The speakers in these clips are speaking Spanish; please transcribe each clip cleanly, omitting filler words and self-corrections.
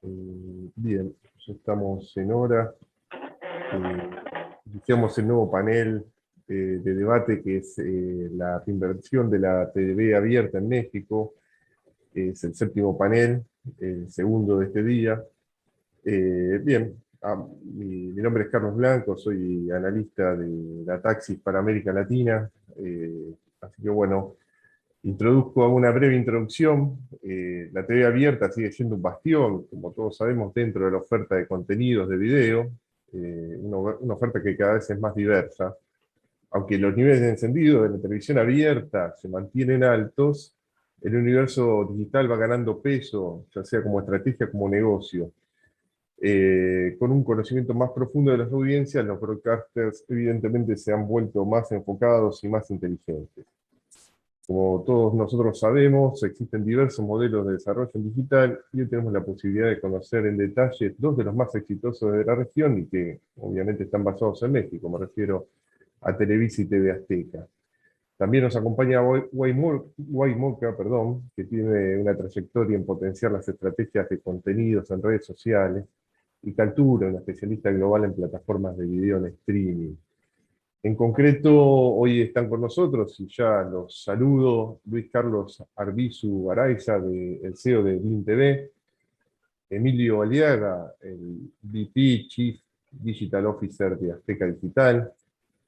Bien, ya estamos en hora. Iniciamos el nuevo panel de debate que es la reinversión de la TV abierta en México. Es el séptimo panel, el segundo de este día. Bien, mi nombre es Carlos Blanco, soy analista de la Taxis para América Latina. Así que bueno, hago una breve introducción. La TV abierta sigue siendo un bastión, como todos sabemos, dentro de la oferta de contenidos de video, una oferta que cada vez es más diversa. Aunque los niveles de encendido de la televisión abierta se mantienen altos, el universo digital va ganando peso, ya sea como estrategia como negocio. Con un conocimiento más profundo de las audiencias, los broadcasters evidentemente se han vuelto más enfocados y más inteligentes. Como todos nosotros sabemos, existen diversos modelos de desarrollo en digital y hoy tenemos la posibilidad de conocer en detalle dos de los más exitosos de la región y que obviamente están basados en México. Me refiero a Televisa y TV Azteca. También nos acompaña Waymoka, que tiene una trayectoria en potenciar las estrategias de contenidos en redes sociales, y Kaltura, una especialista global en plataformas de video en streaming. En concreto, hoy están con nosotros, y ya los saludo, Luis Carlos Arbizu Araiza, el CEO de Blim TV, Emilio Aliaga, el VP Chief Digital Officer de Azteca Digital,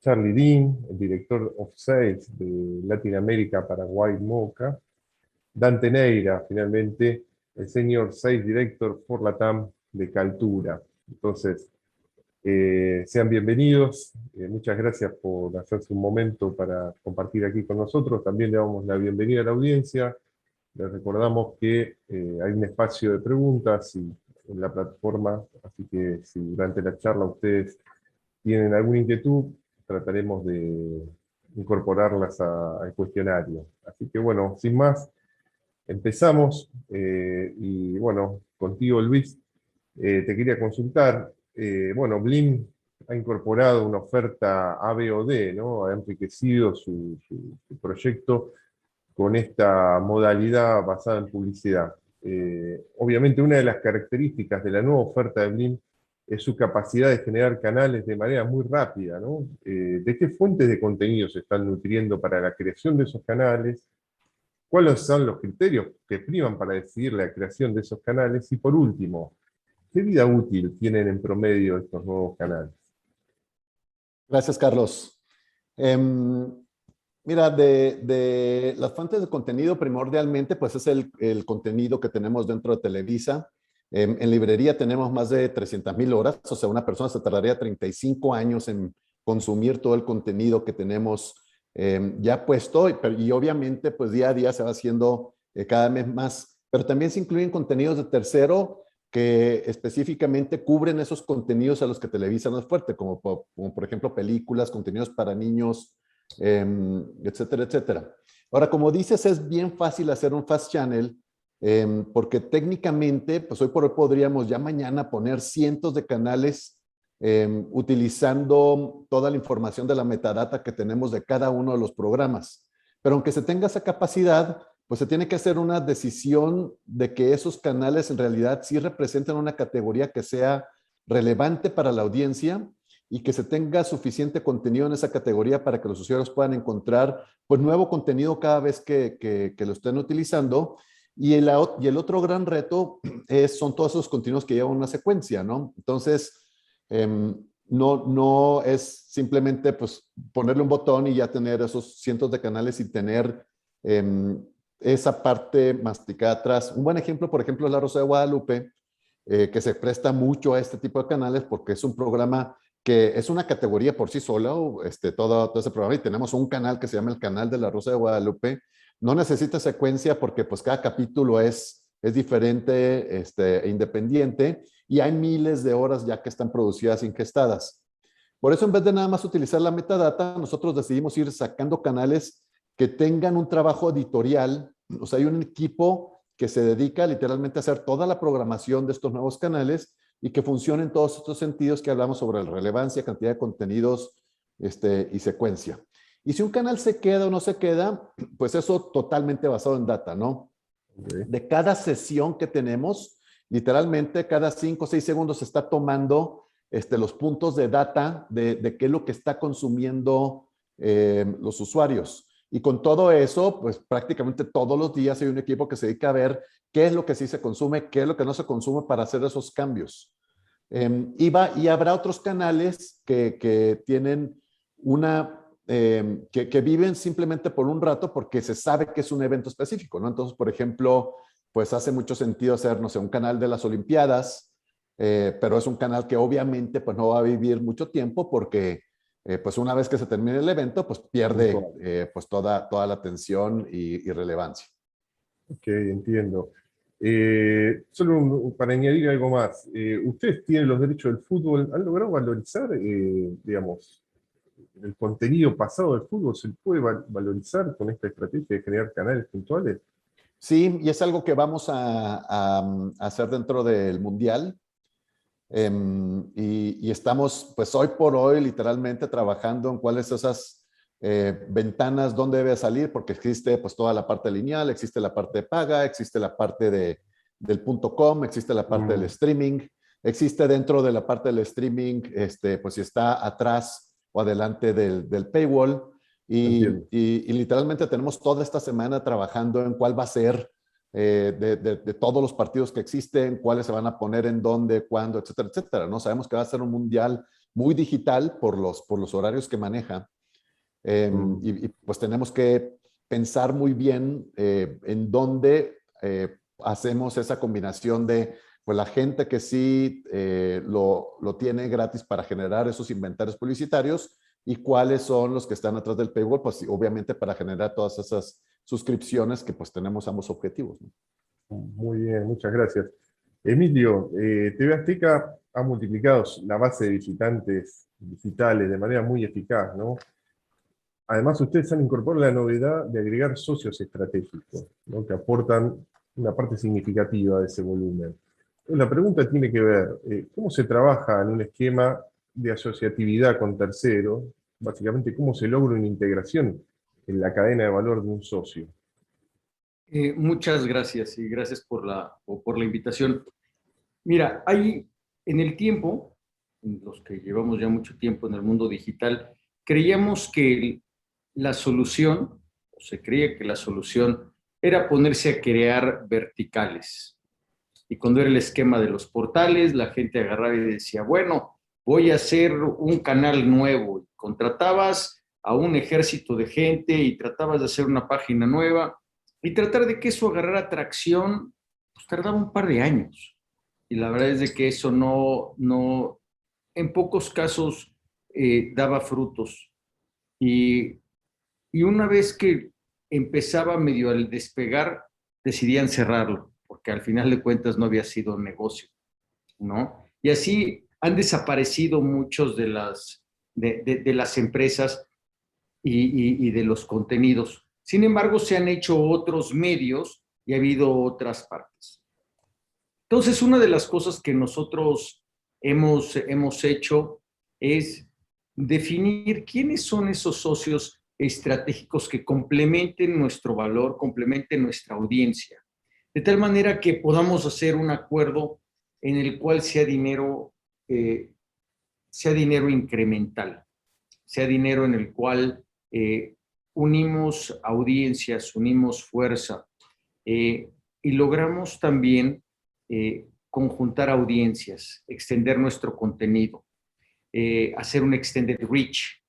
Charlie Dean, el Director of Sales de Latinoamérica para Waymoka, Dante Neira, finalmente, el Senior Sales Director for Latam de Kaltura. Entonces, sean bienvenidos, muchas gracias por hacerse un momento para compartir aquí con nosotros. También le damos la bienvenida a la audiencia. Les recordamos que hay un espacio de preguntas en la plataforma, así que si durante la charla ustedes tienen alguna inquietud, trataremos de incorporarlas al cuestionario. Así que bueno, sin más, empezamos. Y bueno, contigo Luis, te quería consultar. Bueno, Blim ha incorporado una oferta AVOD, ¿no? Ha enriquecido su proyecto con esta modalidad basada en publicidad. Obviamente una de las características de la nueva oferta de Blim es su capacidad de generar canales de manera muy rápida, ¿no? ¿De qué fuentes de contenido se están nutriendo para la creación de esos canales? ¿Cuáles son los criterios que priman para decidir la creación de esos canales? Y por último, ¿qué vida útil tienen en promedio estos nuevos canales? Gracias, Carlos. Mira, de las fuentes de contenido primordialmente, pues es el contenido que tenemos dentro de Televisa. En librería tenemos más de 300,000 horas, o sea, una persona se tardaría 35 años en consumir todo el contenido que tenemos ya puesto, y obviamente pues día a día se va haciendo cada vez más, pero también se incluyen contenidos de tercero que específicamente cubren esos contenidos a los que Televisa no es fuerte, como por ejemplo películas, contenidos para niños, etcétera, etcétera. Ahora, como dices, es bien fácil hacer un fast channel, porque técnicamente, pues hoy por hoy podríamos ya mañana poner cientos de canales utilizando toda la información de la metadata que tenemos de cada uno de los programas. Pero aunque se tenga esa capacidad, pues se tiene que hacer una decisión de que esos canales en realidad sí representan una categoría que sea relevante para la audiencia y que se tenga suficiente contenido en esa categoría para que los usuarios puedan encontrar pues nuevo contenido cada vez que lo estén utilizando. Y el otro gran reto son todos esos contenidos que llevan una secuencia, ¿no? Entonces, no es simplemente pues ponerle un botón y ya tener esos cientos de canales y tener esa parte masticada atrás. Un buen ejemplo, por ejemplo, es La Rosa de Guadalupe, que se presta mucho a este tipo de canales porque es un programa que es una categoría por sí sola, todo ese programa, y tenemos un canal que se llama el canal de La Rosa de Guadalupe. No necesita secuencia porque pues cada capítulo es diferente e independiente, y hay miles de horas ya que están producidas, ingestadas. Por eso, en vez de nada más utilizar la metadata, nosotros decidimos ir sacando canales que tengan un trabajo editorial. O sea, hay un equipo que se dedica literalmente a hacer toda la programación de estos nuevos canales y que funcione en todos estos sentidos que hablamos sobre la relevancia, cantidad de contenidos y secuencia. Y si un canal se queda o no se queda, pues eso totalmente basado en data, ¿no? Okay. De cada sesión que tenemos, literalmente cada 5 o 6 segundos se está tomando los puntos de data de qué es lo que está consumiendo los usuarios. Y con todo eso, pues prácticamente todos los días hay un equipo que se dedica a ver qué es lo que sí se consume, qué es lo que no se consume para hacer esos cambios. Y habrá otros canales que tienen que viven simplemente por un rato porque se sabe que es un evento específico, ¿no? Entonces, por ejemplo, pues hace mucho sentido hacer, no sé, un canal de las Olimpiadas, pero es un canal que obviamente pues no va a vivir mucho tiempo porque pues una vez que se termine el evento, pues pierde pues toda la atención y relevancia. Ok, entiendo. Solo para añadir algo más, ustedes tienen los derechos del fútbol, ¿han logrado valorizar, digamos, el contenido pasado del fútbol? ¿Se puede valorizar con esta estrategia de generar canales puntuales? Sí, y es algo que vamos a hacer dentro del Mundial. Y estamos, pues hoy por hoy, literalmente trabajando en cuáles son esas ventanas, dónde debe salir, porque existe pues toda la parte lineal, existe la parte de paga, existe la parte del .com, existe la parte del streaming, existe dentro de la parte del streaming, pues si está atrás o adelante del paywall. Y literalmente tenemos toda esta semana trabajando en cuál va a ser de todos los partidos que existen, cuáles se van a poner en dónde, cuándo, etcétera, etcétera, ¿no? Sabemos que va a ser un mundial muy digital por los horarios que maneja. Pues tenemos que pensar muy bien en dónde hacemos esa combinación de pues la gente que sí lo tiene gratis para generar esos inventarios publicitarios y cuáles son los que están atrás del paywall, pues obviamente para generar todas esas suscripciones que pues tenemos ambos objetivos, ¿no? Muy bien, muchas gracias. Emilio, TV Azteca ha multiplicado la base de visitantes digitales de manera muy eficaz, ¿no? Además, ustedes han incorporado la novedad de agregar socios estratégicos, ¿no? Que aportan una parte significativa de ese volumen. La pregunta tiene que ver, ¿cómo se trabaja en un esquema de asociatividad con terceros? Básicamente, ¿cómo se logra una integración en la cadena de valor de un socio? Muchas gracias y gracias por la invitación. Mira, hay en el tiempo, en los que llevamos ya mucho tiempo en el mundo digital, creíamos que la solución, o se creía que la solución era ponerse a crear verticales. Y cuando era el esquema de los portales, la gente agarraba y decía, bueno, voy a hacer un canal nuevo. Contratabas a un ejército de gente y tratabas de hacer una página nueva y tratar de que eso agarrara tracción, pues tardaba un par de años. Y la verdad es de que eso no en pocos casos daba frutos. Y una vez que empezaba medio al despegar, decidían cerrarlo, porque al final de cuentas no había sido un negocio, ¿no? Y así han desaparecido muchos de las empresas y de los contenidos. Sin embargo, se han hecho otros medios y ha habido otras partes. Entonces, una de las cosas que nosotros hemos hecho es definir quiénes son esos socios estratégicos que complementen nuestro valor, complementen nuestra audiencia, de tal manera que podamos hacer un acuerdo en el cual sea dinero incremental, sea dinero en el cual unimos audiencias, unimos fuerza y logramos también conjuntar audiencias, extender nuestro contenido, hacer un extended reach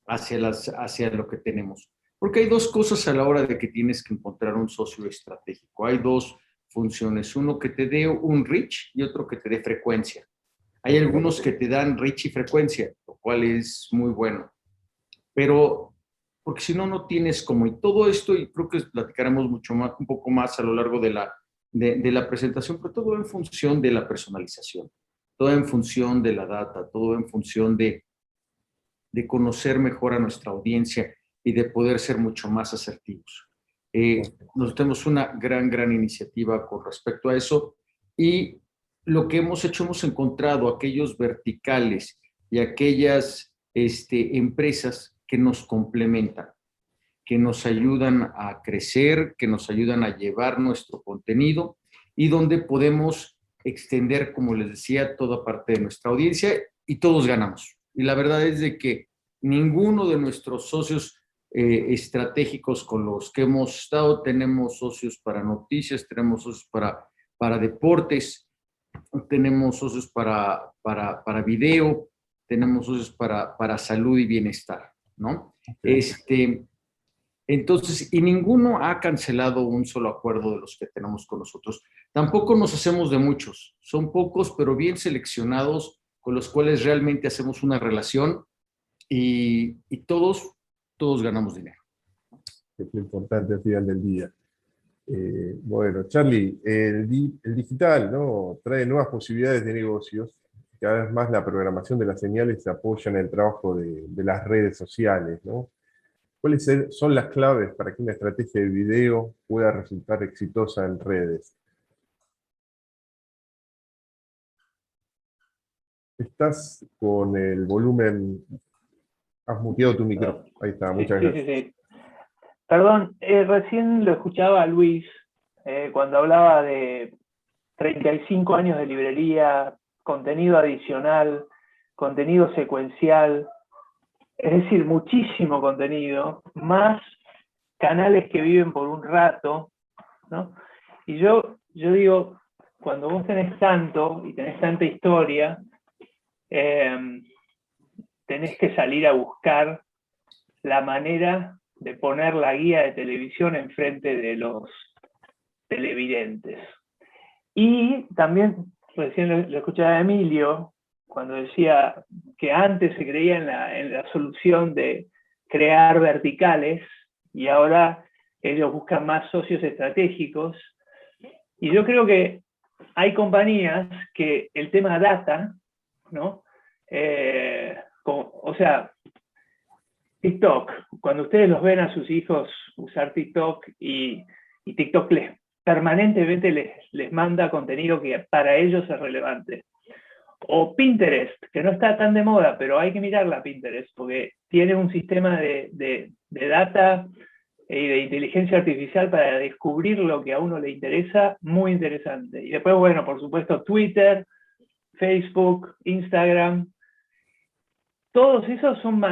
hacia lo que tenemos. Porque hay dos cosas a la hora de que tienes que encontrar un socio estratégico. Hay dos funciones, uno que te dé un reach y otro que te dé frecuencia. Hay algunos que te dan reach y frecuencia, lo cual es muy bueno. Pero, porque si no, no tienes como, y todo esto, y creo que platicaremos mucho más, un poco más a lo largo de la presentación, pero todo en función de la personalización, todo en función de la data, todo en función de conocer mejor a nuestra audiencia y de poder ser mucho más asertivos. Nosotros tenemos una gran iniciativa con respecto a eso y lo que hemos hecho, hemos encontrado aquellos verticales y aquellas empresas que nos complementan, que nos ayudan a crecer, que nos ayudan a llevar nuestro contenido y donde podemos extender, como les decía, toda parte de nuestra audiencia y todos ganamos. Y la verdad es de que ninguno de nuestros socios estratégicos con los que hemos estado, tenemos socios para noticias, tenemos socios para deportes, tenemos socios para video, tenemos socios para salud y bienestar, ¿no? Entonces, y ninguno ha cancelado un solo acuerdo de los que tenemos con nosotros. Tampoco nos hacemos de muchos, son pocos, pero bien seleccionados, con los cuales realmente hacemos una relación y todos ganamos dinero. Es lo importante al final del día. Bueno, Charlie, el digital, ¿no?, trae nuevas posibilidades de negocios. Cada vez más la programación de las señales se apoya en el trabajo de las redes sociales, ¿no? ¿Cuáles son las claves para que una estrategia de video pueda resultar exitosa en redes? Estás con el volumen, has muteado tu micrófono. Ahí está, muchas gracias. Sí. Perdón, recién lo escuchaba a Luis cuando hablaba de 35 años de librería, contenido adicional, contenido secuencial, es decir, muchísimo contenido, más canales que viven por un rato, ¿no? Y yo digo, cuando vos tenés tanto y tenés tanta historia, tenés que salir a buscar la manera de poner la guía de televisión enfrente de los televidentes. Y también, recién lo escuchaba a Emilio, cuando decía que antes se creía en la solución de crear verticales, y ahora ellos buscan más socios estratégicos. Y yo creo que hay compañías que el tema data, ¿no? O sea, TikTok, cuando ustedes los ven a sus hijos usar TikTok y TikTok permanentemente les manda contenido que para ellos es relevante. O Pinterest, que no está tan de moda, pero hay que mirarla Pinterest, porque tiene un sistema de data y de inteligencia artificial para descubrir lo que a uno le interesa, muy interesante. Y después, bueno, por supuesto, Twitter, Facebook, Instagram, todos esos son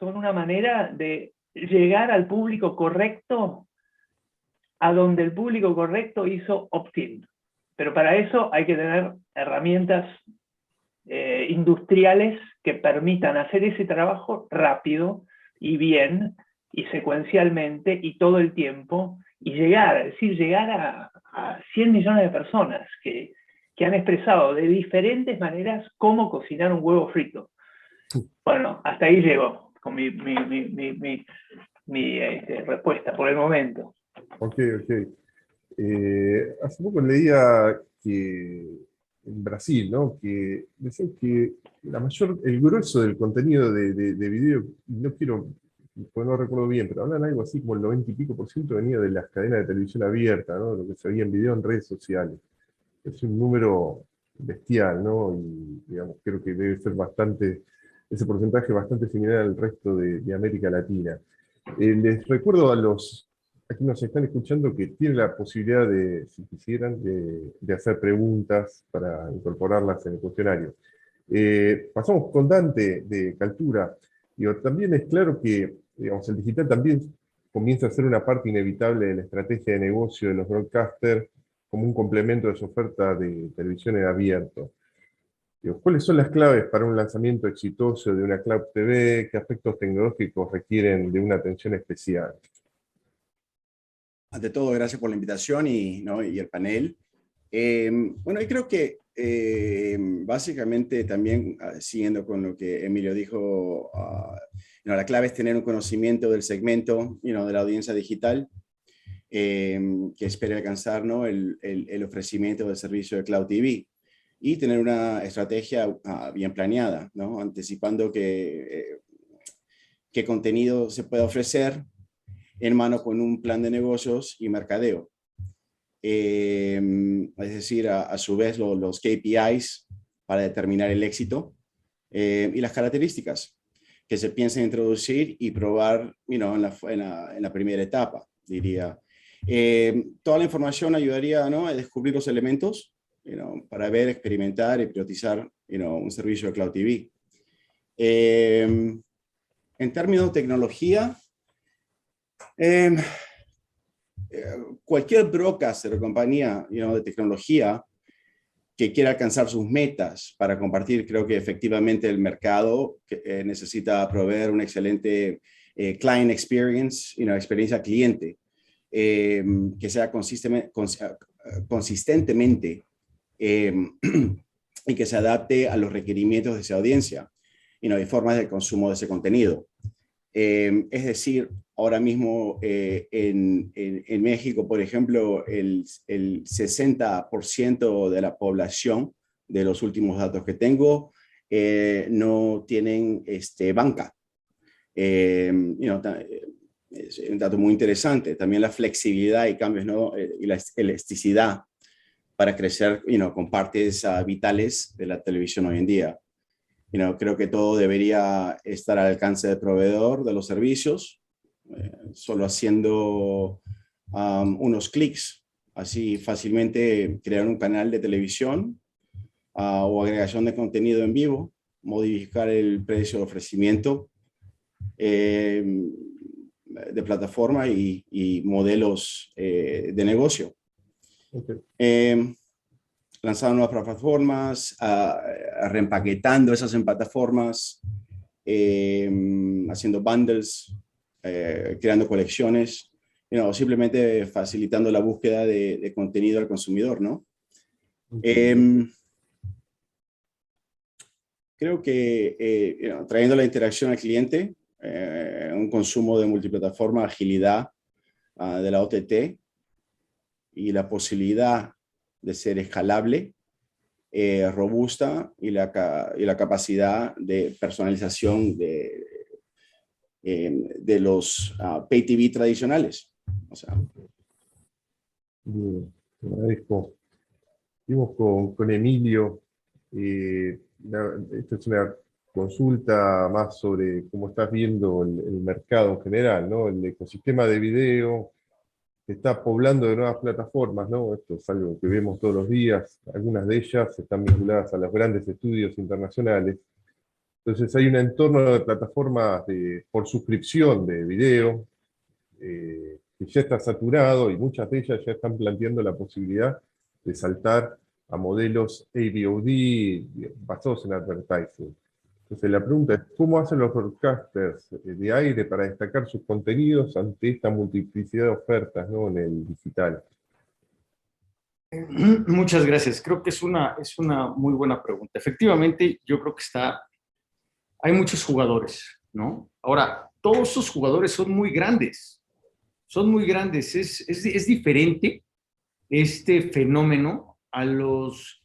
una manera de llegar al público correcto, a donde el público correcto hizo opt-in. Pero para eso hay que tener herramientas industriales que permitan hacer ese trabajo rápido y bien, y secuencialmente, y todo el tiempo, y llegar a 100 millones de personas que han expresado de diferentes maneras cómo cocinar un huevo frito. Bueno, hasta ahí llego con mi respuesta por el momento. Ok. Hace poco leía que en Brasil, ¿no?, que decían que el grueso del contenido de video, pues no recuerdo bien, pero hablan algo así como el 90 y pico % venía de las cadenas de televisión abierta, ¿no?, lo que se veía en video en redes sociales. Es un número bestial, ¿no? Y digamos, creo que debe ser ese porcentaje bastante similar al resto de América Latina. Les recuerdo a quienes nos están escuchando que tienen la posibilidad de, si quisieran, de hacer preguntas para incorporarlas en el cuestionario. Pasamos con Dante de Kaltura. También es claro que, digamos, el digital también comienza a ser una parte inevitable de la estrategia de negocio de los broadcasters como un complemento de su oferta de televisión en abierto. ¿Cuáles son las claves para un lanzamiento exitoso de una Cloud TV? ¿Qué aspectos tecnológicos requieren de una atención especial? Ante todo, gracias por la invitación y el panel. Bueno, yo creo que básicamente también, siguiendo con lo que Emilio dijo, la clave es tener un conocimiento del segmento de la audiencia digital que espere alcanzar, ¿no?, el ofrecimiento del servicio de Cloud TV, y tener una estrategia bien planeada, ¿no?, anticipando qué contenido se puede ofrecer en mano con un plan de negocios y mercadeo. Es decir, a su vez los KPIs para determinar el éxito y las características que se piensa introducir y probar en la primera etapa, diría. Toda la información ayudaría, ¿no?, a descubrir los elementos para ver, experimentar y priorizar un servicio de Cloud TV. En términos de tecnología, cualquier broadcaster o compañía de tecnología que quiera alcanzar sus metas para compartir, creo que efectivamente el mercado necesita proveer una excelente client experience, experiencia cliente, que sea consistentemente y que se adapte a los requerimientos de esa audiencia y formas de consumo de ese contenido. Es decir, ahora mismo en México, por ejemplo, el 60% de la población, de los últimos datos que tengo, no tienen banca. Es un dato muy interesante. También la flexibilidad y cambios, y la elasticidad para crecer con partes vitales de la televisión hoy en día. Creo que todo debería estar al alcance del proveedor de los servicios, solo haciendo unos clics, así fácilmente crear un canal de televisión o agregación de contenido en vivo, modificar el precio de ofrecimiento de plataforma y modelos de negocio. Okay. Lanzando nuevas plataformas, reempaquetando esas en plataformas, haciendo bundles, creando colecciones, simplemente facilitando la búsqueda de contenido al consumidor, ¿no? Creo que trayendo la interacción al cliente, un consumo de multiplataforma, agilidad de la OTT y la posibilidad de ser escalable, robusta y la capacidad de personalización de los pay TV tradicionales. Bien, te agradezco. Seguimos con Emilio. Esta es una consulta más sobre cómo estás viendo el mercado en general, ¿no? El ecosistema de video se está poblando de nuevas plataformas, ¿no? Esto es algo que vemos todos los días. Algunas de ellas están vinculadas a los grandes estudios internacionales. Entonces hay un entorno de plataformas por suscripción de video que ya está saturado y muchas de ellas ya están planteando la posibilidad de saltar a modelos AVOD basados en advertising. Entonces la pregunta es, ¿cómo hacen los broadcasters de aire para destacar sus contenidos ante esta multiplicidad de ofertas, ¿no?, en el digital? Muchas gracias. Creo que es una muy buena pregunta. Efectivamente, yo creo que hay muchos jugadores, ¿no? Ahora, todos esos jugadores son muy grandes. Son muy grandes. Es diferente este fenómeno a los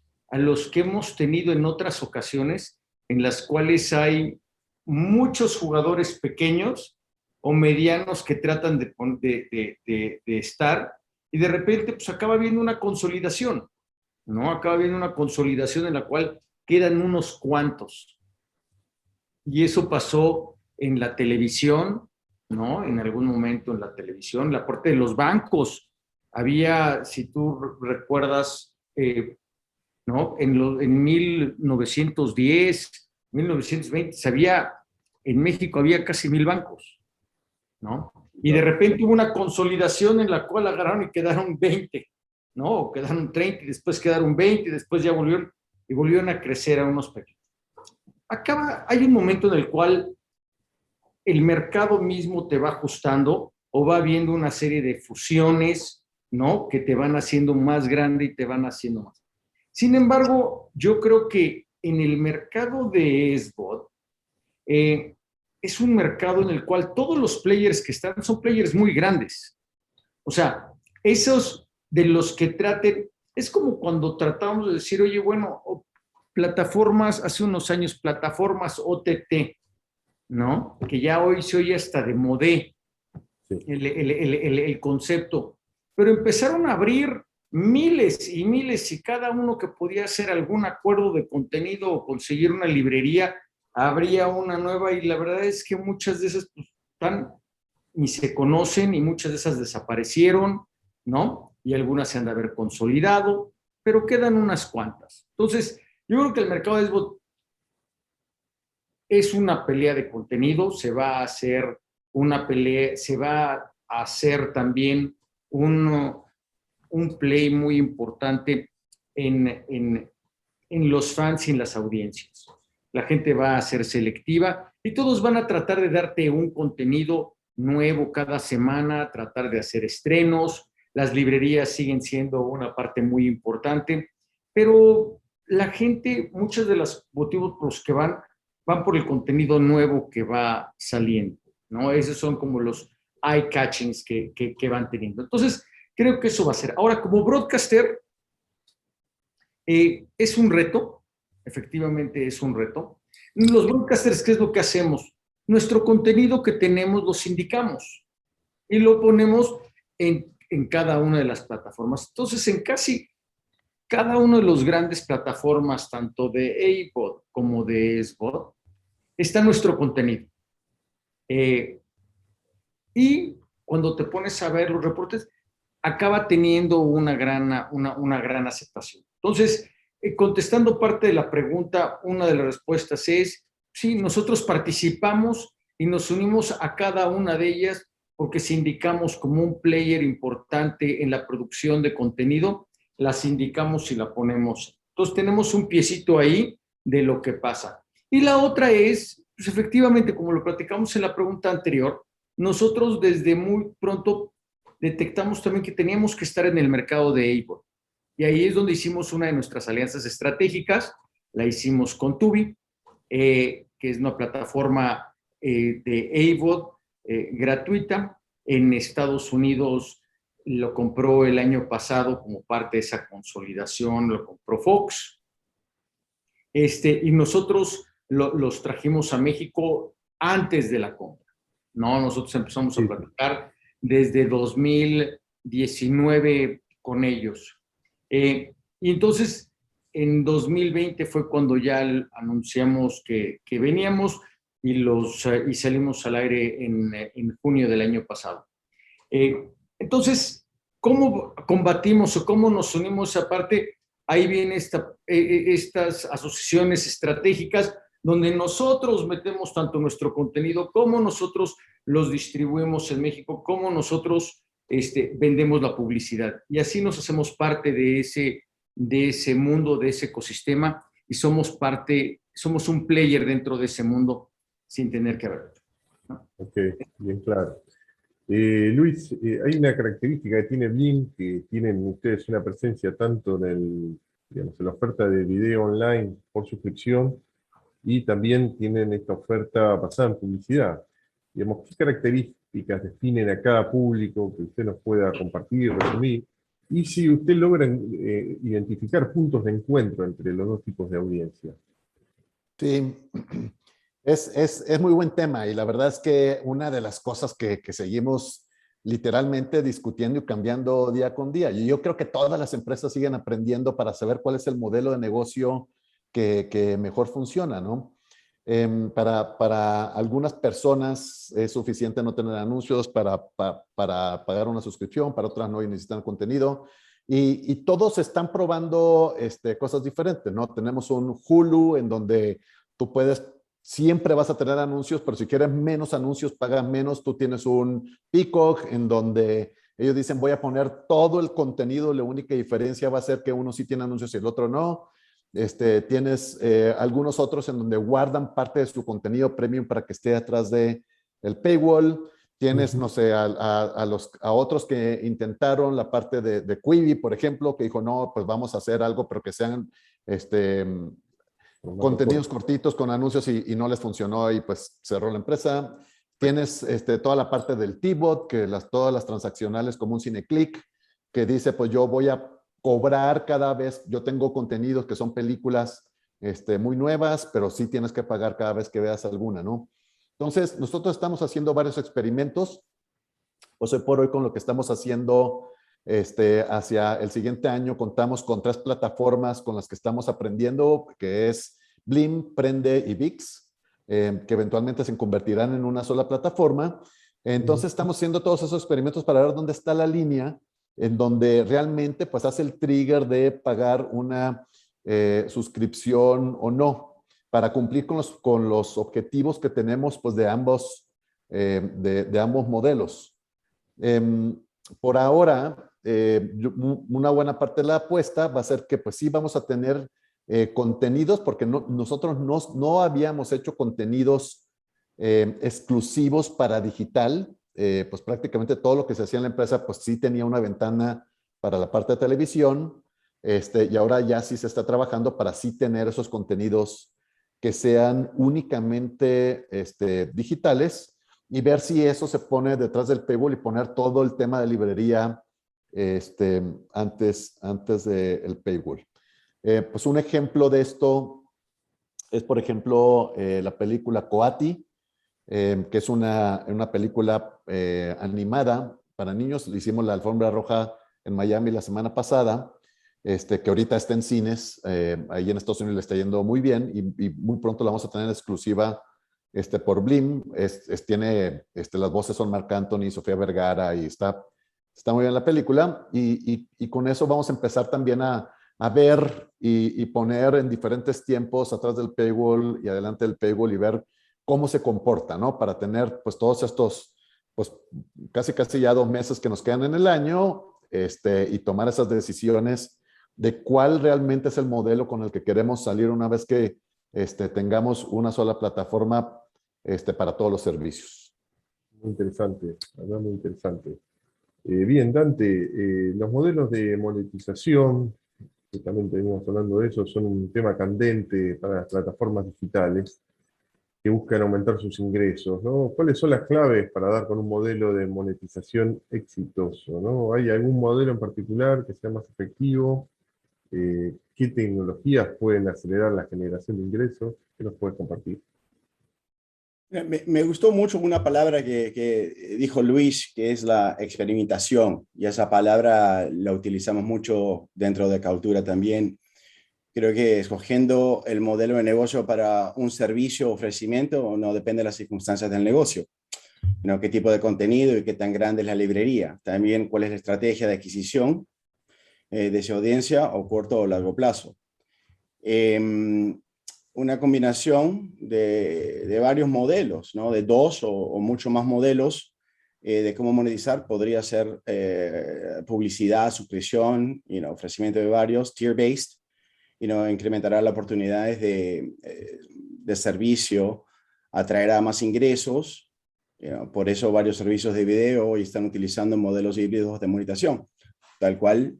que hemos tenido en otras ocasiones, en las cuales hay muchos jugadores pequeños o medianos que tratan de estar, y de repente pues acaba habiendo una consolidación, ¿no? Acaba habiendo una consolidación en la cual quedan unos cuantos. Y eso pasó en la televisión, ¿no? En algún momento en la televisión, la parte de los bancos. Había, si tú recuerdas, ¿no? En 1910, 1920, en México había casi 1000 bancos, ¿no? Y de repente hubo una consolidación en la cual agarraron y quedaron 20, ¿no? O quedaron 30 y después quedaron 20 y después ya volvieron a crecer a unos pequeños. Hay un momento en el cual el mercado mismo te va ajustando o va viendo una serie de fusiones, ¿no? Que te van haciendo más grande y te van haciendo más. Sin embargo, yo creo que en el mercado de SVOD es un mercado en el cual todos los players que están son players muy grandes. O sea, esos de los que traten, es como cuando tratamos de decir, oye, bueno, plataformas, hace unos años, plataformas OTT, ¿no? Que ya hoy se oye hasta de modé el concepto, pero empezaron a abrir miles y miles, y cada uno que podía hacer algún acuerdo de contenido o conseguir una librería, habría una nueva, y la verdad es que muchas de esas pues, ni se conocen, y muchas de esas desaparecieron, ¿no? Y algunas se han de haber consolidado. pero quedan unas cuantas. Entonces, yo creo que el mercado de SVOD es una pelea de contenido, se va a hacer una pelea, se va a hacer también un play muy importante en los fans y en las audiencias. La gente va a ser selectiva y todos van a tratar de darte un contenido nuevo cada semana, tratar de hacer estrenos. Las librerías siguen siendo una parte muy importante, pero la gente, muchos de los motivos por los que van por el contenido nuevo que va saliendo, ¿no? Esos son como los eye-catchings que van teniendo. Entonces, creo que eso va a ser. Ahora, como broadcaster, es un reto, efectivamente es un reto. Los broadcasters, ¿qué es lo que hacemos? Nuestro contenido que tenemos lo sindicamos y lo ponemos en cada una de las plataformas. Entonces, en casi cada una de las grandes plataformas, tanto de AVOD como de SVOD, está nuestro contenido. Y cuando te pones a ver los reportes, acaba teniendo una gran aceptación. Entonces, contestando parte de la pregunta, una de las respuestas es, sí, nosotros participamos y nos unimos a cada una de ellas porque sindicamos como un player importante en la producción de contenido, la sindicamos y la ponemos. Entonces, tenemos un piecito ahí de lo que pasa. Y la otra es, pues efectivamente, como lo platicamos en la pregunta anterior, nosotros desde muy pronto detectamos también que teníamos que estar en el mercado de AVOD. Y ahí es donde hicimos una de nuestras alianzas estratégicas, la hicimos con Tubi, que es una plataforma de AVOD gratuita. En Estados Unidos lo compró el año pasado como parte de esa consolidación, lo compró Fox. Y nosotros los trajimos a México antes de la compra, ¿no? Nosotros empezamos a platicar desde 2019 con ellos. Y entonces, en 2020 fue cuando ya anunciamos que veníamos y salimos al aire en junio del año pasado. Entonces, ¿cómo combatimos o cómo nos unimos a parte? Ahí vienen estas asociaciones estratégicas donde nosotros metemos tanto nuestro contenido como nosotros los distribuimos en México, como nosotros vendemos la publicidad. Y así nos hacemos parte de ese mundo, de ese ecosistema, y somos un player dentro de ese mundo sin tener que ver. ¿No? Ok, bien claro. Luis, hay una característica que tiene Blim, que tienen ustedes una presencia tanto en la oferta de video online por suscripción, y también tienen esta oferta basada en publicidad. Digamos, ¿qué características definen a cada público que usted nos pueda compartir, resumir? Y si usted logra identificar puntos de encuentro entre los dos tipos de audiencia. Sí, es muy buen tema, y la verdad es que una de las cosas que seguimos literalmente discutiendo y cambiando día con día. Y yo creo que todas las empresas siguen aprendiendo para saber cuál es el modelo de negocio que mejor funciona, ¿no? Para algunas personas es suficiente no tener anuncios para pagar una suscripción, para otras no, y necesitan contenido. Y todos están probando cosas diferentes, ¿no? Tenemos un Hulu en donde tú siempre vas a tener anuncios, pero si quieres menos anuncios, paga menos. Tú tienes un Peacock en donde ellos dicen, voy a poner todo el contenido, la única diferencia va a ser que uno sí tiene anuncios y el otro no. Tienes algunos otros en donde guardan parte de su contenido premium para que esté atrás de el paywall. Tienes, no sé, a otros que intentaron la parte de Quibi, por ejemplo, que dijo, no, pues vamos a hacer algo, pero que sean contenidos cortitos con anuncios, y no les funcionó, y pues cerró la empresa. Tienes toda la parte del T-Bot, que todas las transaccionales como un CineClick, que dice, pues yo voy a cobrar cada vez, yo tengo contenidos que son películas muy nuevas, pero sí tienes que pagar cada vez que veas alguna, ¿no? Entonces, nosotros estamos haciendo varios experimentos. Pues hoy por hoy, con lo que estamos haciendo hacia el siguiente año, contamos con 3 plataformas con las que estamos aprendiendo, que es Blim, Prende y ViX, que eventualmente se convertirán en una sola plataforma. Entonces, estamos haciendo todos esos experimentos para ver dónde está la línea en donde realmente pues hace el trigger de pagar una suscripción o no, para cumplir con los objetivos que tenemos pues de ambos modelos. Por ahora, una buena parte de la apuesta va a ser que pues sí vamos a tener contenidos, porque nosotros no habíamos hecho contenidos exclusivos para digital. Pues prácticamente todo lo que se hacía en la empresa pues sí tenía una ventana para la parte de televisión, y ahora ya sí se está trabajando para sí tener esos contenidos que sean únicamente digitales, y ver si eso se pone detrás del paywall y poner todo el tema de librería antes del paywall. Pues un ejemplo de esto es, por ejemplo, la película Coati, que es una película animada para niños. Le hicimos la alfombra roja en Miami la semana pasada, que ahorita está en cines. Ahí en Estados Unidos le está yendo muy bien, y muy pronto la vamos a tener exclusiva por Blim. Tiene, las voces son Marc Anthony, Sofía Vergara, y está muy bien la película, y con eso vamos a empezar también a ver y poner en diferentes tiempos atrás del paywall y adelante del paywall, y ver cómo se comporta, ¿no? Para tener pues todos estos, pues casi ya 2 meses que nos quedan en el año, y tomar esas decisiones de cuál realmente es el modelo con el que queremos salir una vez que tengamos una sola plataforma para todos los servicios. Muy interesante, verdad, muy interesante. Bien, Dante, los modelos de monetización, que también venimos hablando de eso, son un tema candente para las plataformas digitales que buscan aumentar sus ingresos, ¿no? ¿Cuáles son las claves para dar con un modelo de monetización exitoso, ¿no? ¿Hay algún modelo en particular que sea más efectivo? ¿Qué tecnologías pueden acelerar la generación de ingresos? ¿Qué nos puedes compartir? Me gustó mucho una palabra que dijo Luis, que es la experimentación, y esa palabra la utilizamos mucho dentro de Kaltura también. Creo que escogiendo el modelo de negocio para un servicio o ofrecimiento no depende de las circunstancias del negocio, ¿no? Qué tipo de contenido y qué tan grande es la librería. También cuál es la estrategia de adquisición de esa audiencia, o corto o largo plazo. Una combinación de varios modelos, ¿no? De 2 o mucho más modelos de cómo monetizar. Podría ser publicidad, suscripción, ofrecimiento de varios, tier-based, incrementará las oportunidades de servicio, atraerá más ingresos. Por eso varios servicios de video hoy están utilizando modelos híbridos de monetización, tal cual,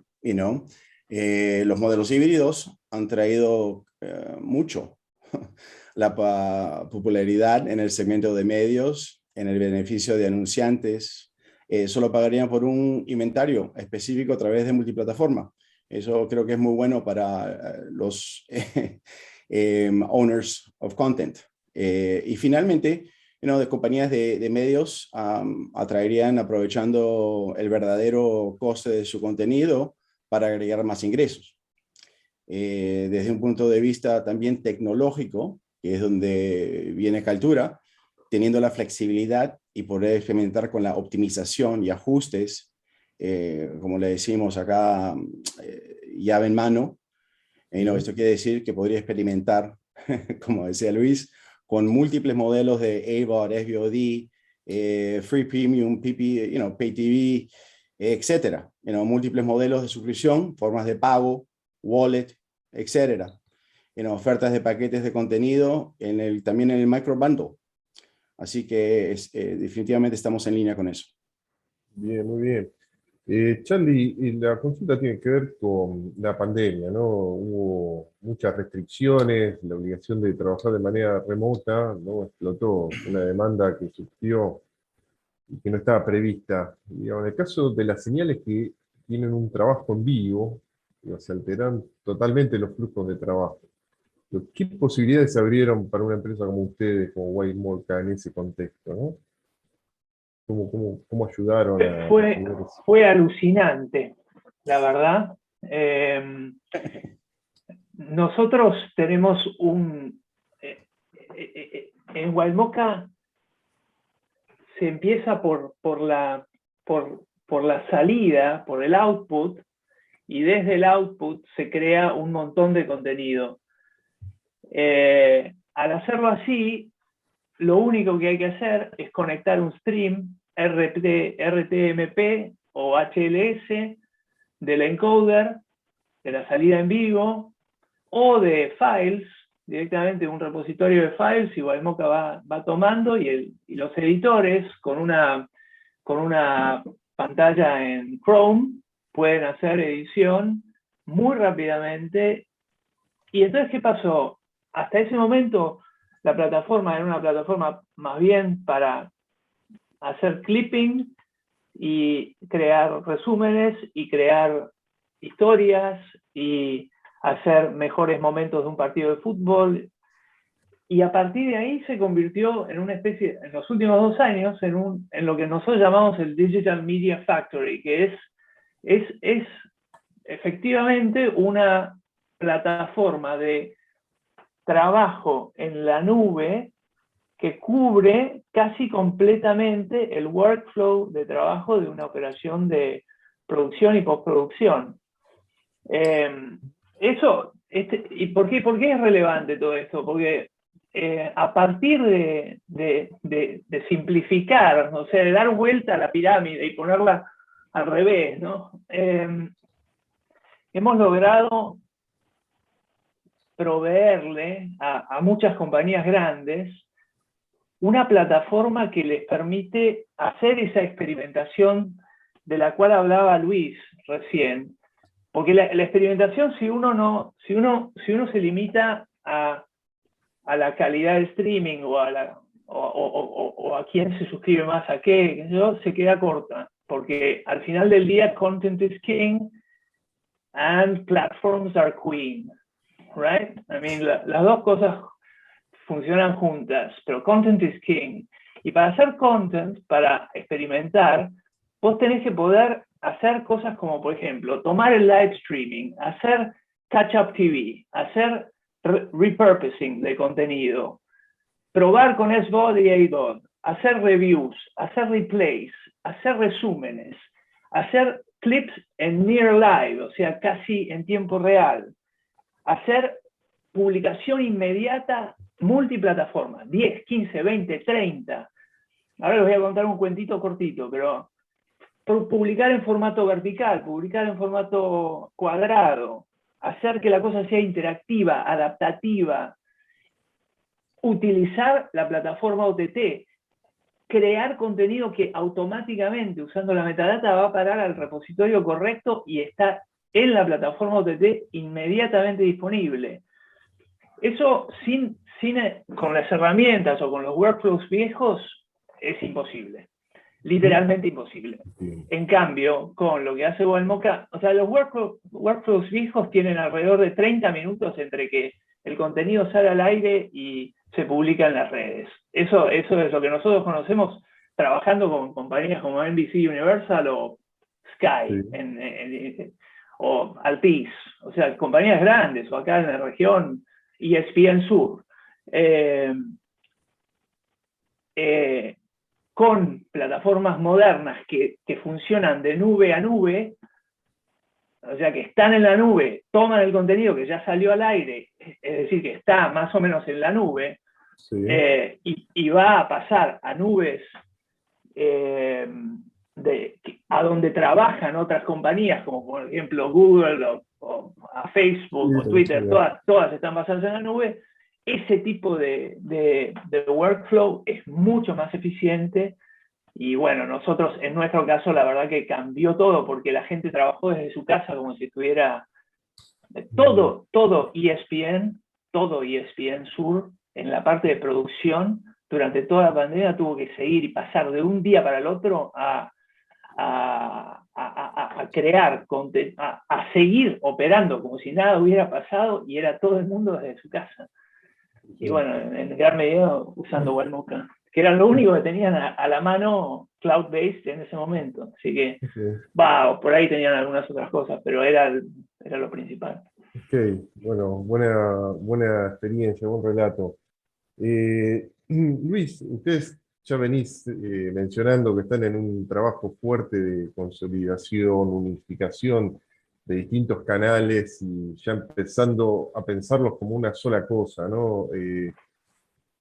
los modelos híbridos han traído mucho la popularidad en el segmento de medios, en el beneficio de anunciantes. Solo pagarían por un inventario específico a través de multiplataforma. Eso creo que es muy bueno para los owners of content. Y finalmente, de compañías de medios atraerían aprovechando el verdadero coste de su contenido para agregar más ingresos. Desde un punto de vista también tecnológico, que es donde viene Kaltura, teniendo la flexibilidad y poder experimentar con la optimización y ajustes, como le decimos acá, llave en mano. Esto quiere decir que podría experimentar, como decía Luis, con múltiples modelos de AVOD, SVOD, Free Premium, PP, Pay TV, etcétera. Múltiples modelos de suscripción, formas de pago, wallet, etcétera. Ofertas de paquetes de contenido también en el micro bundle. Así que definitivamente estamos en línea con eso. Bien, muy bien. Charlie, y la consulta tiene que ver con la pandemia, ¿no? Hubo muchas restricciones, la obligación de trabajar de manera remota, ¿no? Explotó una demanda que surgió y que no estaba prevista. Digamos, en el caso de las señales que tienen un trabajo en vivo, se alteran totalmente los flujos de trabajo. ¿Qué posibilidades se abrieron para una empresa como ustedes, como Waymarka, en ese contexto, ¿no? ¿Cómo ayudaron a resolver eso? Fue alucinante, la verdad. Nosotros tenemos en Waymarka se empieza por por la salida, por el output, y desde el output se crea un montón de contenido. Al hacerlo así, lo único que hay que hacer es conectar un stream RTMP o HLS del encoder, de la salida en vivo, o de files, directamente un repositorio de files, y Webmoca va tomando, y los editores con una pantalla en Chrome pueden hacer edición muy rápidamente. Y entonces, ¿qué pasó? Hasta ese momento la plataforma era una plataforma más bien para hacer clipping y crear resúmenes y crear historias y hacer mejores momentos de un partido de fútbol. Y a partir de ahí se convirtió en una especie, en los últimos 2 años, en lo que nosotros llamamos el Digital Media Factory, que es efectivamente una plataforma de trabajo en la nube que cubre casi completamente el workflow de trabajo de una operación de producción y postproducción. ¿Y por qué es relevante todo esto? Porque a partir de simplificar, o sea, de dar vuelta a la pirámide y ponerla al revés, ¿no? Hemos logrado proveerle a muchas compañías grandes una plataforma que les permite hacer esa experimentación de la cual hablaba Luis recién. Porque la experimentación, si uno se limita a la calidad del streaming o a quién se suscribe más a qué, se queda corta. Porque al final del día, content is king and platforms are queen. Right? I mean, las dos cosas funcionan juntas, pero content is king. Y para hacer content, para experimentar, vos tenés que poder hacer cosas como, por ejemplo, tomar el live streaming, hacer catch-up TV, hacer repurposing de contenido, probar con SVOD y AVOD, hacer reviews, hacer replays, hacer resúmenes, hacer clips en near live, o sea, casi en tiempo real, hacer publicación inmediata multiplataforma, 10, 15, 20, 30. Ahora les voy a contar un cuentito cortito, pero publicar en formato vertical, publicar en formato cuadrado, hacer que la cosa sea interactiva, adaptativa, utilizar la plataforma OTT, crear contenido que automáticamente, usando la metadata, va a parar al repositorio correcto y está en la plataforma OTT inmediatamente disponible. Eso con las herramientas o con los workflows viejos es imposible. Literalmente imposible. En cambio, con lo que hace Webmoca, o sea, los workflows viejos tienen alrededor de 30 minutos entre que el contenido sale al aire y se publica en las redes. Eso es lo que nosotros conocemos trabajando con compañías como NBC Universal o Sky, o Altice, o sea, compañías grandes, o acá en la región ESPN Sur. Con plataformas modernas que funcionan de nube a nube, o sea, que están en la nube, toman el contenido que ya salió al aire, es decir, que está más o menos en la nube, sí. Y va a pasar a nubes a donde trabajan otras compañías, como por ejemplo Google o a Facebook, sí, o Twitter, sí. Todas están basadas en la nube. Ese tipo de workflow es mucho más eficiente. Y bueno, nosotros en nuestro caso la verdad que cambió todo, porque la gente trabajó desde su casa como si estuviera todo ESPN Sur en la parte de producción durante toda la pandemia tuvo que seguir y pasar de un día para el otro a crear contenido, a seguir operando como si nada hubiera pasado, y era todo el mundo desde su casa. Y bueno, en gran medida usando Webmoca, que era lo único que tenían a la mano cloud-based en ese momento. Así que, por ahí tenían algunas otras cosas, pero era lo principal. Ok, bueno, buena experiencia, buen relato. Luis, ustedes ya venís mencionando que están en un trabajo fuerte de consolidación, unificación de distintos canales y ya empezando a pensarlos como una sola cosa, ¿no?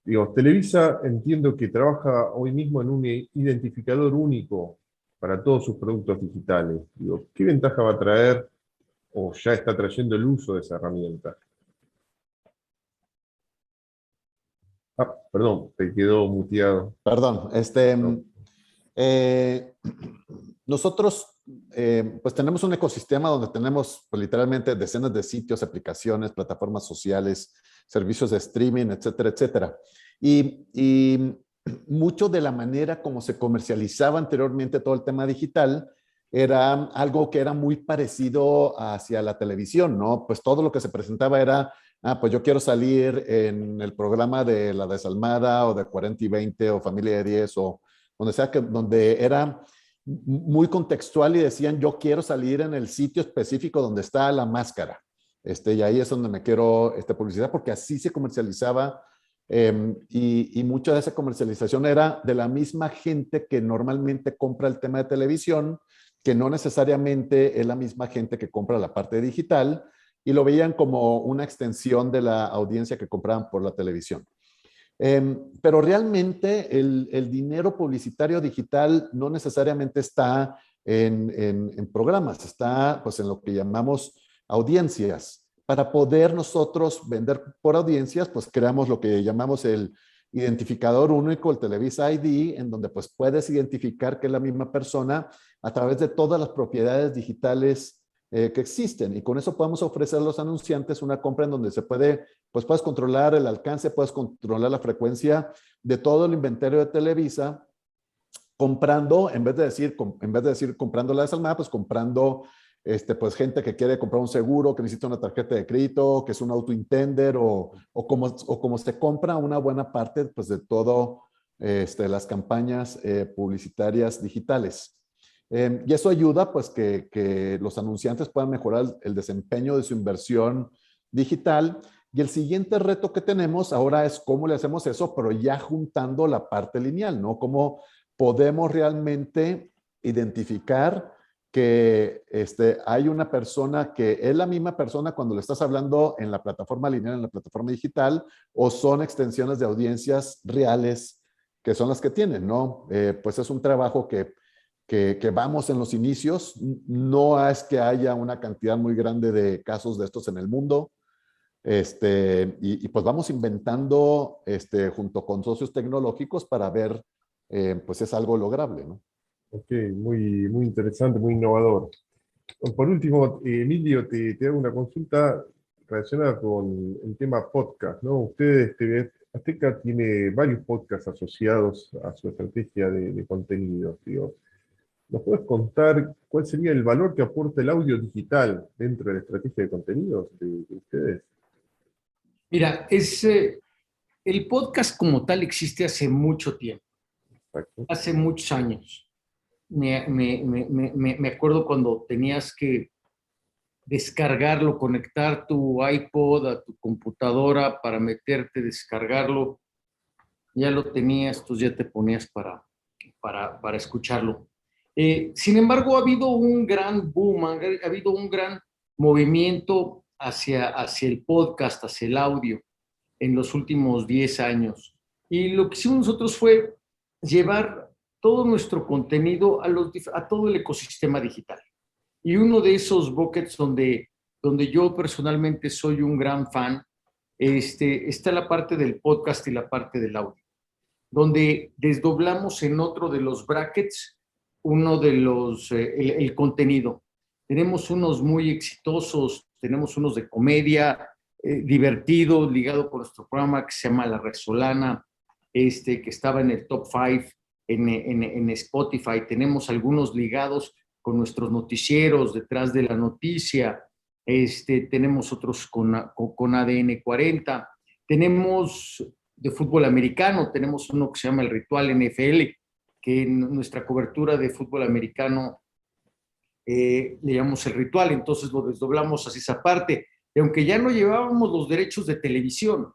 Digo, Televisa entiendo que trabaja hoy mismo en un identificador único para todos sus productos digitales. Digo, ¿qué ventaja va a traer o ya está trayendo el uso de esa herramienta? Ah, perdón, te quedó muteado. Perdón, No. eh, nosotros pues tenemos un ecosistema donde tenemos pues, literalmente decenas de sitios, aplicaciones, plataformas sociales, servicios de streaming, etcétera, etcétera. Y mucho de la manera como se comercializaba anteriormente todo el tema digital era algo que era muy parecido hacia la televisión, ¿no? Pues todo lo que se presentaba era, pues yo quiero salir en el programa de La Desalmada o de 40 y 20 o Familia de 10 o donde sea que, donde era muy contextual y decían, yo quiero salir en el sitio específico donde está la máscara. Y ahí es donde me quiero publicidad, porque así se comercializaba y mucha de esa comercialización era de la misma gente que normalmente compra el tema de televisión, que no necesariamente es la misma gente que compra la parte digital, y lo veían como una extensión de la audiencia que compraban por la televisión. Pero realmente el dinero publicitario digital no necesariamente está en programas, está pues en lo que llamamos audiencias. Para poder nosotros vender por audiencias, pues creamos lo que llamamos el identificador único, el Televisa ID, en donde pues puedes identificar que es la misma persona a través de todas las propiedades digitales que existen. Y con eso podemos ofrecer a los anunciantes una compra en donde se puede, pues puedes controlar el alcance, puedes controlar la frecuencia de todo el inventario de Televisa, comprando, en vez de decir comprando la desalmada, pues comprando pues gente que quiere comprar un seguro, que necesita una tarjeta de crédito, que es un auto intender o como se compra una buena parte pues de todo las campañas publicitarias digitales. Y eso ayuda pues que los anunciantes puedan mejorar el desempeño de su inversión digital. Y el siguiente reto que tenemos ahora es cómo le hacemos eso, pero ya juntando la parte lineal, ¿no? Cómo podemos realmente identificar que hay una persona que es la misma persona cuando le estás hablando en la plataforma lineal, en la plataforma digital, o son extensiones de audiencias reales que son las que tienen, ¿no? Pues es un trabajo que vamos en los inicios. No es que haya una cantidad muy grande de casos de estos en el mundo. Y pues vamos inventando junto con socios tecnológicos para ver, pues es algo lograble, ¿no? Ok, muy, muy interesante, muy innovador. Por último, Emilio, te hago una consulta relacionada con el tema podcast, ¿no? Ustedes, TV Azteca tiene varios podcasts asociados a su estrategia de contenidos, digo. ¿Nos puedes contar cuál sería el valor que aporta el audio digital dentro de la estrategia de contenidos de ustedes? Mira, el podcast como tal existe hace mucho tiempo, Exacto. hace muchos años. Me acuerdo cuando tenías que descargarlo, conectar tu iPod a tu computadora para meterte, descargarlo, ya lo tenías, entonces ya te ponías para escucharlo. Sin embargo, ha habido un gran boom, ha habido un gran movimiento hacia el podcast, hacia el audio en los últimos 10 años. Y lo que hicimos nosotros fue llevar todo nuestro contenido a todo el ecosistema digital. Y uno de esos buckets donde yo personalmente soy un gran fan, está la parte del podcast y la parte del audio, donde desdoblamos en otro de los brackets uno de los, el contenido. Tenemos unos muy exitosos, tenemos unos de comedia, divertido, ligado con nuestro programa que se llama La Resolana, que estaba en el top 5 en Spotify. Tenemos algunos ligados con nuestros noticieros, detrás de la noticia. Tenemos otros con ADN 40. Tenemos de fútbol americano, tenemos uno que se llama El Ritual NFL, que en nuestra cobertura de fútbol americano le llamamos El Ritual, entonces lo desdoblamos hacia esa parte. Y aunque ya no llevábamos los derechos de televisión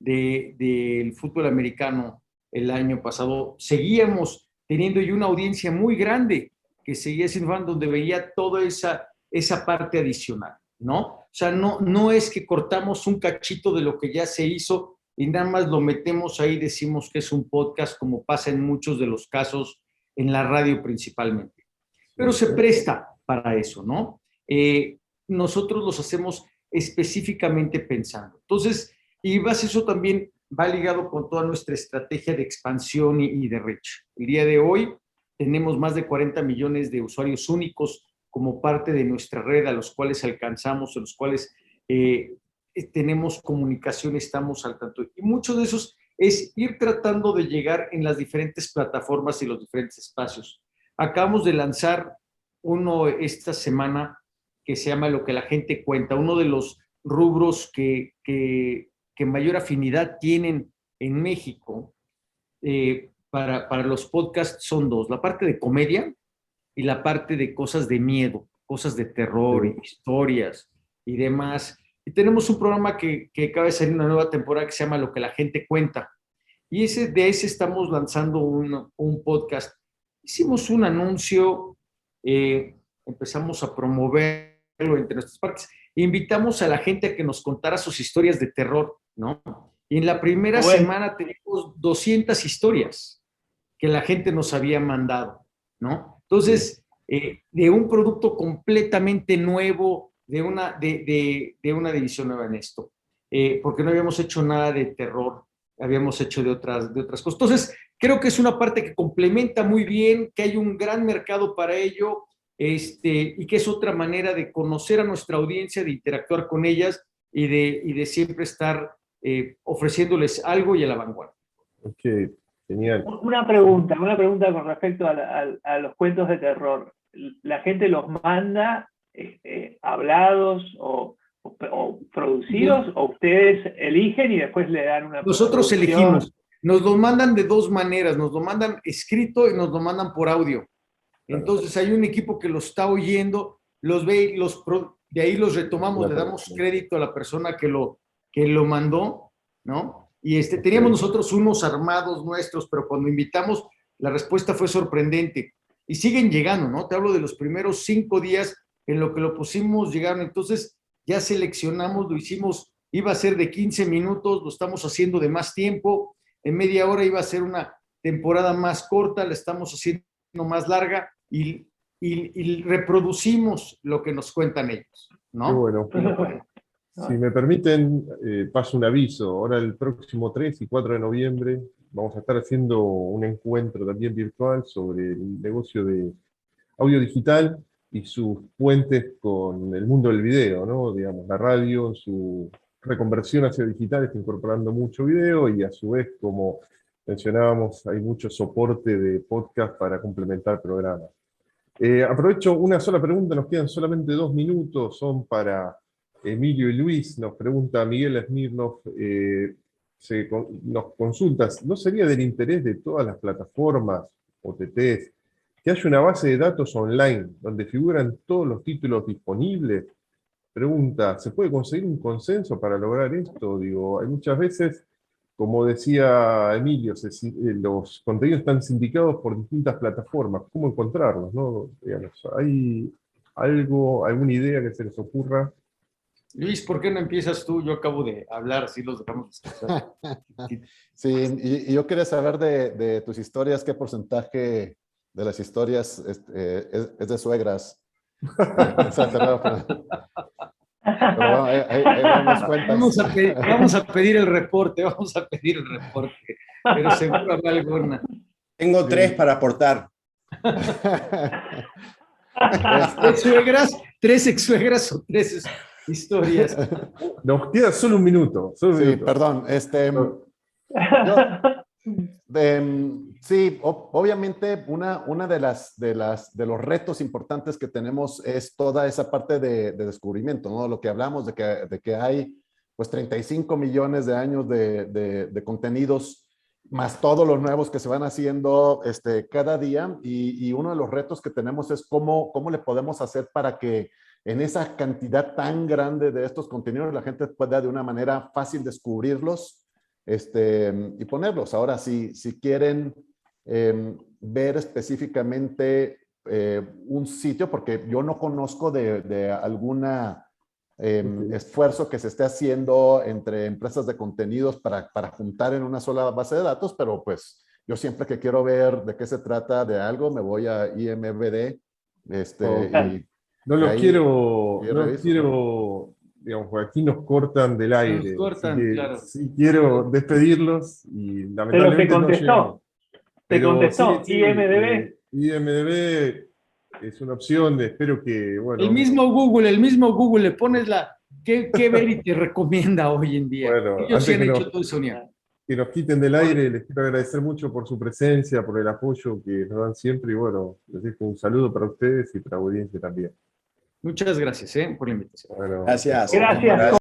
del fútbol americano, el año pasado, seguíamos teniendo ya una audiencia muy grande que seguía siendo fan, donde veía toda esa parte adicional, ¿no? O sea, no es que cortamos un cachito de lo que ya se hizo y nada más lo metemos ahí, decimos que es un podcast, como pasa en muchos de los casos en la radio principalmente. Pero se presta para eso, ¿no? Nosotros los hacemos específicamente pensando. Entonces, y eso también va ligado con toda nuestra estrategia de expansión y de reach. El día de hoy tenemos más de 40 millones de usuarios únicos como parte de nuestra red, a los cuales alcanzamos, a los cuales tenemos comunicación, estamos al tanto. Y muchos de esos es ir tratando de llegar en las diferentes plataformas y los diferentes espacios. Acabamos de lanzar uno esta semana que se llama Lo que la gente cuenta, uno de los rubros que mayor afinidad tienen en México para los podcasts son dos, la parte de comedia y la parte de cosas de miedo, cosas de terror, historias y demás. Y tenemos un programa que acaba de salir una nueva temporada que se llama Lo que la gente cuenta. Y de ese estamos lanzando un podcast. Hicimos un anuncio, empezamos a promoverlo entre nuestras partes. Invitamos a la gente a que nos contara sus historias de terror, ¿no? Y en la primera semana tenemos 200 historias que la gente nos había mandado, ¿no? Entonces, de un producto completamente nuevo, de una división nueva en esto, porque no habíamos hecho nada de terror, habíamos hecho de otras cosas. Entonces, creo que es una parte que complementa muy bien, que hay un gran mercado para ello, y que es otra manera de conocer a nuestra audiencia, de interactuar con ellas y de siempre estar ofreciéndoles algo y a la vanguardia. Ok, genial. Una pregunta con respecto a los cuentos de terror. ¿La gente los manda hablados o producidos, o ustedes eligen y después le dan una Nosotros producción? elegimos. Nos lo mandan de dos maneras. Nos lo mandan escrito y nos lo mandan por audio. Entonces hay un equipo que lo está oyendo, los ve y de ahí los retomamos, le damos crédito a la persona que lo mandó, ¿no? Y teníamos nosotros unos armados nuestros, pero cuando invitamos, la respuesta fue sorprendente. Y siguen llegando, ¿no? Te hablo de los primeros 5 días en lo que lo pusimos, llegaron. Entonces ya seleccionamos, lo hicimos, iba a ser de 15 minutos, lo estamos haciendo de más tiempo, en media hora iba a ser una temporada más corta, la estamos haciendo más larga y reproducimos lo que nos cuentan ellos, ¿no? Qué bueno. Si me permiten, paso un aviso. Ahora el próximo 3 y 4 de noviembre vamos a estar haciendo un encuentro también virtual sobre el negocio de audio digital y sus puentes con el mundo del video, ¿no? Digamos, la radio, su reconversión hacia digital está incorporando mucho video y a su vez, como mencionábamos, hay mucho soporte de podcast para complementar programas. Aprovecho una sola pregunta, nos quedan solamente 2 minutos, son para Emilio y Luis. Nos pregunta Miguel Smirnov, nos consultas, ¿no sería del interés de todas las plataformas OTTs que haya una base de datos online donde figuran todos los títulos disponibles? Pregunta, ¿se puede conseguir un consenso para lograr esto? Digo, hay muchas veces, como decía Emilio, los contenidos están sindicados por distintas plataformas. ¿Cómo encontrarlos, no? Digamos, ¿hay alguna idea que se les ocurra? Luis, ¿por qué no empiezas tú? Yo acabo de hablar, así los dejamos descansar. Sí, y yo quería saber de tus historias, ¿qué porcentaje de las historias es de suegras? Pero vamos a pedir el reporte, pero seguro habrá alguna. Tengo 3 para aportar. 3 suegras, 3 ex-suegras o 3 historias. Nos queda solo un minuto. Perdón. Sí, obviamente una de los retos importantes que tenemos es toda esa parte de descubrimiento, ¿no? Lo que hablamos de que hay pues 35 millones de años de contenidos, más todos los nuevos que se van haciendo cada día, y uno de los retos que tenemos es cómo le podemos hacer para que en esa cantidad tan grande de estos contenidos la gente pueda de una manera fácil descubrirlos y ponerlos. Ahora, si quieren ver específicamente un sitio, porque yo no conozco de alguna esfuerzo que se esté haciendo entre empresas de contenidos para juntar en una sola base de datos, pero pues yo siempre que quiero ver de qué se trata de algo, me voy a IMDb, y No lo ahí quiero, y no reviso. quiero, digamos, porque aquí nos cortan del aire. Nos cortan, así que claro. sí quiero despedirlos y Pero te lamentablemente no contestó. llegamos. Te Pero contestó. sí, IMDb. IMDb es una opción, espero que, bueno, El mismo Google le pones qué ver y te recomienda hoy en día. bueno, Ellos sí antes han hecho todo eso, Sonia. que nos quiten del aire, les quiero agradecer mucho por su presencia, por el apoyo que nos dan siempre y bueno, les dejo un saludo para ustedes y para la audiencia también. Muchas gracias por la invitación. Bueno, Gracias. Gracias.